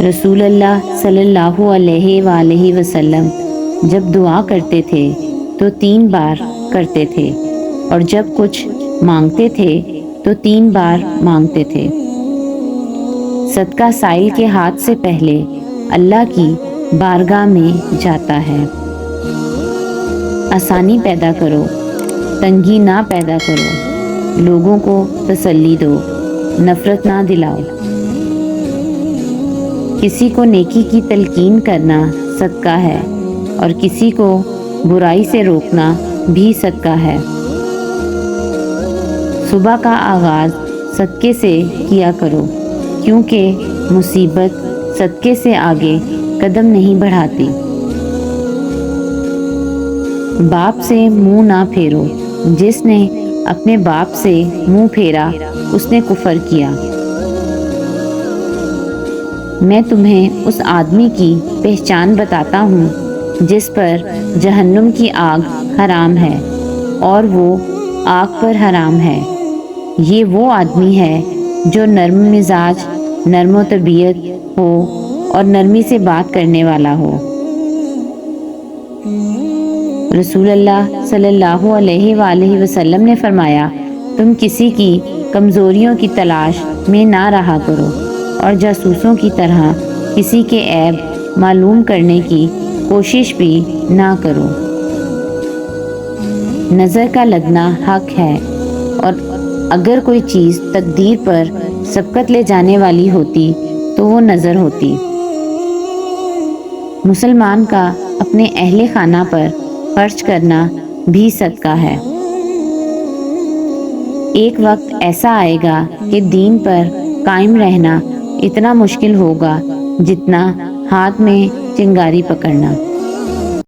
رسول اللہ صلی اللہ علیہ وآلہ وسلم جب دعا کرتے تھے تو 3 بار کرتے تھے، اور جب کچھ مانگتے تھے تو 3 بار مانگتے تھے۔ صدقہ سائل کے ہاتھ سے پہلے اللہ کی بارگاہ میں جاتا ہے۔ آسانی پیدا کرو، تنگی نہ پیدا کرو، لوگوں کو تسلی دو، نفرت نہ دلاؤ۔ کسی کو نیکی کی تلقین کرنا صدقہ ہے، اور کسی کو برائی سے روکنا بھی صدقہ ہے۔ صبح کا آغاز صدقے سے کیا کرو، کیونکہ مصیبت صدقے سے آگے قدم نہیں بڑھاتی۔ باپ سے منہ نہ پھیرو، جس نے اپنے باپ سے منہ پھیرا اس نے کفر کیا۔ میں تمہیں اس آدمی کی پہچان بتاتا ہوں جس پر جہنم کی آگ حرام ہے اور وہ آگ پر حرام ہے۔ یہ وہ آدمی ہے جو نرم مزاج، نرم و طبیعت ہو اور نرمی سے بات کرنے والا ہو۔ رسول اللہ صلی اللہ علیہ وآلہ وسلم نے فرمایا، تم کسی کی کمزوریوں کی تلاش میں نہ رہا کرو، اور جاسوسوں کی طرح کسی کے عیب معلوم کرنے کی کوشش بھی نہ کرو۔ نظر کا لگنا حق ہے، اور اگر کوئی چیز تقدیر پر سبقت لے جانے والی ہوتی تو وہ نظر ہوتی۔ مسلمان کا اپنے اہل خانہ پر خرچ کرنا بھی صدقہ ہے۔ ایک وقت ایسا آئے گا کہ دین پر قائم رہنا اتنا مشکل ہوگا جتنا ہاتھ میں چنگاری پکڑنا۔